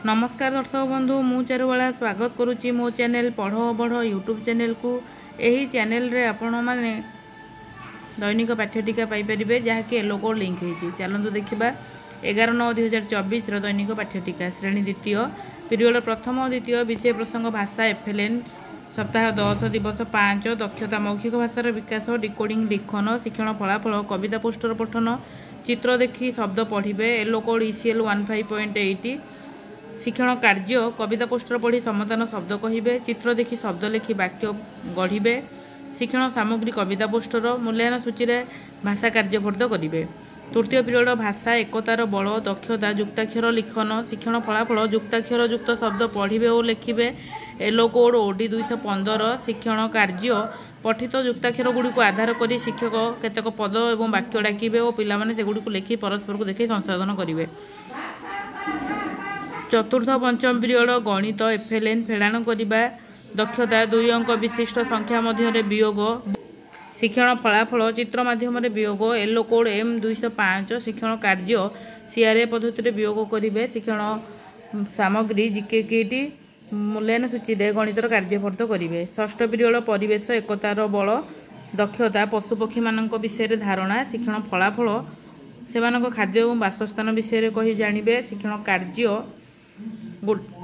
नमस्कार दर्शक बंधु मु चारुबाला स्वागत करुच्ची मो चैनल पढ़ो बढ़ यूट्यूब चैनल को। यही चैनल रे आपण माने दैनिक पाठ्यटिका पाइपर जहाँकि येलो कोड लिंक होती। चलतु देखा 11/9/2024 दैनिक पाठ्यटिका श्रेणी द्वितीय पीरियड प्रथम और द्वितीय विषय प्रसंग भाषा एफएलएन सप्ताह 10 दिवस 5 दक्षता मौखिक भाषार विकास डिकोडिंग लिखन शिक्षण फलाफल कविता पोस्टर पठन चित्र देखी शब्द पढ़े येलो कोड ECL 15.80 शिक्षण कार्य कविता पोस्टर पढ़ी समाधान शब्द कहे चित्र देखी शब्द लिखि वाक्य गढ़े शिक्षण सामग्री कविता पोस्टर मूल्यांकन सूची में भाषा कार्यफर्द करेंगे। तृतीय पीरियड भाषा एकतार बल दक्षता युक्ताक्षर लिखन शिक्षण फलाफल युक्ताक्षर युक्त शब्द पढ़े और लिखे येलो कोड OD 215 शिक्षण कार्य पठित युक्ताक्षर गुड़ी को आधार कर शिक्षक केतक पद और वाक्य डाकिबे और पिलामाने सेगुड़ी को लिखि परस्पर को देखि संशोधन करेंगे। चतुर्थ पंचम पीरियड गणित एफएलएन फेड़ाण करने दक्षता 2 अंक विशिष्ट संख्या मध्य वियोग शिक्षण फलाफल चित्र माध्यम वियोग येलो कोड M 205 शिक्षण कार्य CRA पद्धति वियोग करेंगे शिक्षण सामग्री जीकेटी मूल्यांकन सूची में गणितर कार्यफर्द करेंगे। षष्ठ पीरियड परिवेश एकतार बल दक्षता पशुपक्षी मान विषय धारणा शिक्षण फलाफल से खाद्य और बासस्थान विषय कही जानवे शिक्षण कार्य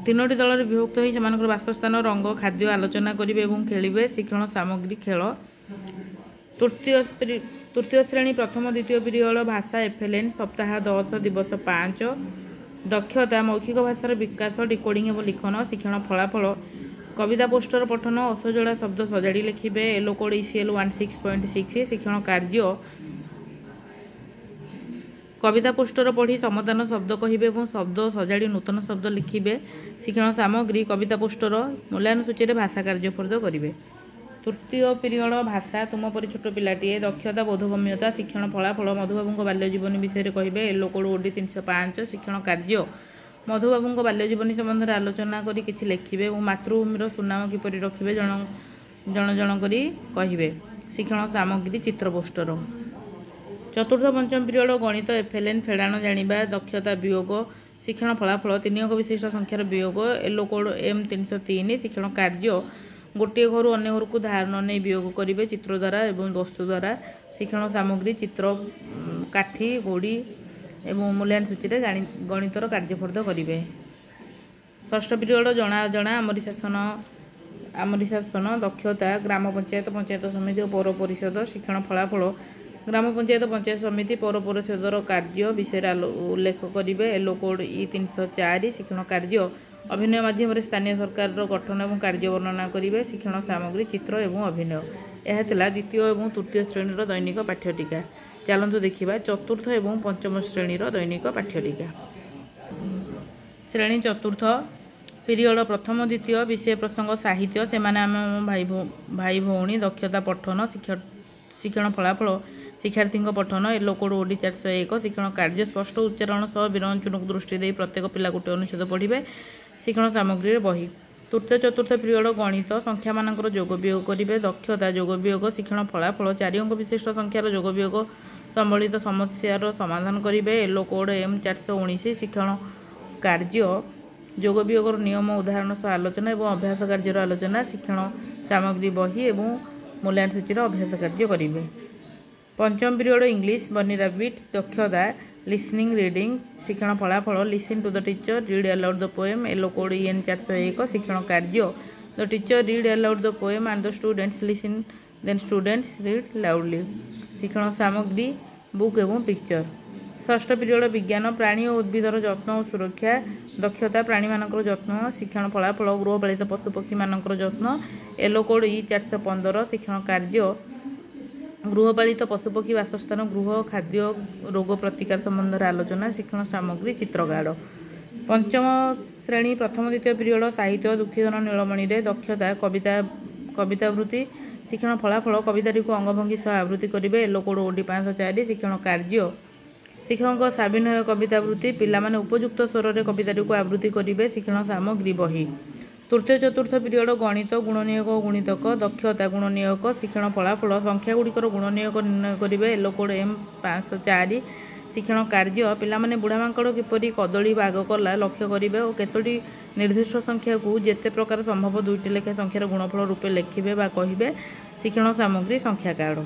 3टी दल विभक्त हो बासस्थान रंग खाद्य आलोचना करेंगे और खेलिए शिक्षण सामग्री खेल। तृतीय श्रेणी प्रथम द्वितीय पीरियड भाषा एफएलएन सप्ताह 10 दिवस 5 दक्षता मौखिक भाषार विकास डिकोडिंग और लिखन शिक्षण फलाफल कविता पोस्टर पठन असजड़ा शब्द सजाड़ी लिखे येलो कोड ECL 16.6 शिक्षण कार्य कविता पोस्टर पढ़ी समाधान शब्द कहे और शब्द सजाड़ी नूतन शब्द लिखे शिक्षण सामग्री कविता पोस्टर मूल्यांकन सूची में भाषा कार्यफर्द करेंगे। तृतीय पीरियड भाषा तुम परी छोट पिलाटीए दक्षता बोधगम्यता शिक्षण फलाफल मधुबाबू बाल्य जीवन विषय कहे येलो कोड OD 305 शिक्षण कार्य मधुबाबू बाल्य जीवन संबंध में आलोचना करी किछि लिखिबे और मातृभूमिर सुनाम किपरि रखिबे जन जन करी कहिबे शिक्षण सामग्री चित्र पोस्टर। चतुर्थ पंचम पीरियड गणित एफएलएन फेड़ाण जानिबा दक्षता वियोग शिक्षण फलाफल 3 अंक विशिष्ट संख्यार वियोग येलो कोड M 303 शिक्षण कार्य गोटे घर अन्य घर को धारण नहीं वियोग करेंगे चित्र द्वारा एवं वस्तु द्वारा शिक्षण सामग्री चित्र काठी गोड़ी एवं मूल्यांकन सूची में गणितर कार्यफर्द करेंगे। षष्ठ पीरियड जना जना आमरी शासन दक्षता ग्राम पंचायत पंचायत समिति और पौर परिषद शिक्षण फलाफल ग्राम पंचायत पंचायत समिति पौर परिषदर कार्य विषय उल्लेख करेंगे येलो कोड E 304 शिक्षण कार्य अभिनय माध्यम स्थानीय सरकार गठन और कार्य वर्णना करेंगे शिक्षण सामग्री चित्र एवं अभिनय। यह द्वितीय और तृतीय श्रेणी दैनिक पाठ्यटिका। चलतु देखा चतुर्थ और पंचम श्रेणी दैनिक पाठ्यटिका। श्रेणी चतुर्थ पीरियड प्रथम द्वितीय विषय प्रसंग साहित्य से आम भाई भौणी दक्षता पठन शिक्षण फलाफल शिक्षार्थी पठन येलो कोड OD 401 शिक्षण कार्य स्पष्ट उच्चारण सह विरंचन को दृष्टि दे प्रत्येक पिला गोटे अनुच्छेद पढ़े शिक्षण सामग्री बही। तृतीय चतुर्थ पीरियड गणित संख्या मानकर जोग वियोग करेंगे दक्षता जोग वियोग शिक्षण फलाफल 4 अंक विशिष्ट संख्यार जोग वियोग संबलित समस्यार समाधान करेंगे येलो कोड M 419 शिक्षण कार्य जोग वियोग नियम उदाहरण सह आलोचना और अभ्यास कार्यर आलोचना शिक्षण सामग्री बही और मूल्यांकन सूची अभ्यास कार्य करेंगे। पंचम पीरियड इंग्लिश बनी रैबिट दक्षता लिसनिंग रीडिंग शिक्षण फलाफल listen to the teacher read aloud the poem yellow code EN 401 शिक्षण कार्य the teacher read aloud the poem and the students listen then students read loudly शिक्षण सामग्री book एवं picture. षष्ठ period विज्ञान प्राणी और उद्भिदर जत्न और सुरक्षा दक्षता प्राणी मानकर जत्न शिक्षण फलाफल गृहपालित पशुपक्षी मानकर जत्न येलो कोड E 415 शिक्षण कार्य गृहपालित पशुपक्षी बासस्थान गृह खाद्य रोग प्रतिकार संबंध में आलोचना शिक्षण सामग्री चित्रगाड़। पंचम श्रेणी प्रथम द्वितीय पीरियड साहित्य दुखीधन नीलमणि दक्षता कवितावृत्ति शिक्षण फलाफल कवितारी को अंगभंगी सह आवृत्ति करेंगे येलो कोड OD 504 शिक्षण कार्य शिक्षक साविनय कवितावृत्ति पिलामाने उपयुक्त स्वर में कवितारी को आवृत्ति करेंगे शिक्षण सामग्री बही। तृतीय चतुर्थ पीरियड गणित गुणनियोग और गुणितक दक्षता गुणनियोग शिक्षण फलाफल संख्या गुड़िकर गुणनियोग निर्णय करेंगे येलो कोड M 504 शिक्षण कार्य पिलामाने बुढ़ा मांकड़ किपरि कदली बाग कला लक्ष्य करेंगे और केतोटी निर्दिष्ट संख्या को जेते प्रकार संभव 2टी लेखा संख्यार गुणफल रूपे लिखिबे बा कहिबे शिक्षण सामग्री संख्या कार्ड।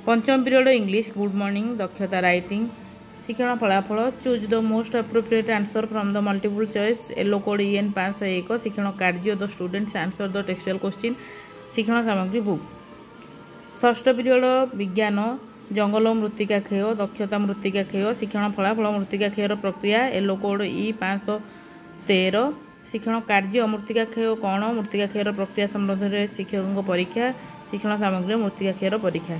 पंचम पीरियड इंग्लिश गुड मॉर्निंग दक्षता राइटिंग शिक्षण फलाफल choose the most appropriate answer from the multiple choice yellow code EN 501 शिक्षण कार्य the students answer the textual question शिक्षण सामग्री बुक। षष्ठ पीरियड विज्ञान जंगल और मृत्तिका क्षय दक्षता मृत्तिका क्षय शिक्षण फलाफल मृत्तिका क्षयर प्रक्रिया येलो कोड E513 शिक्षण कार्य मृत्तिका क्षय कौन मृत्तिका क्षयर प्रक्रिया संबंध में शिक्षकों परीक्षा शिक्षण सामग्री मृत्तिका क्षयर परीक्षा।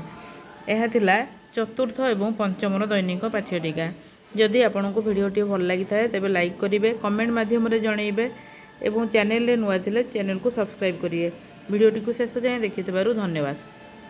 यह थिला चतुर्थ एवं पंचमर दैनिक पाठ्यटिका। जदि आपको भिडियोटी भल लगी था तेज लाइक करेंगे कमेंट माध्यम जनइबे और चैनल नुआ थिले चैनल को सब्सक्राइब करिए। भिडियोटी को शेष जाए देखिथिबारु धन्यवाद।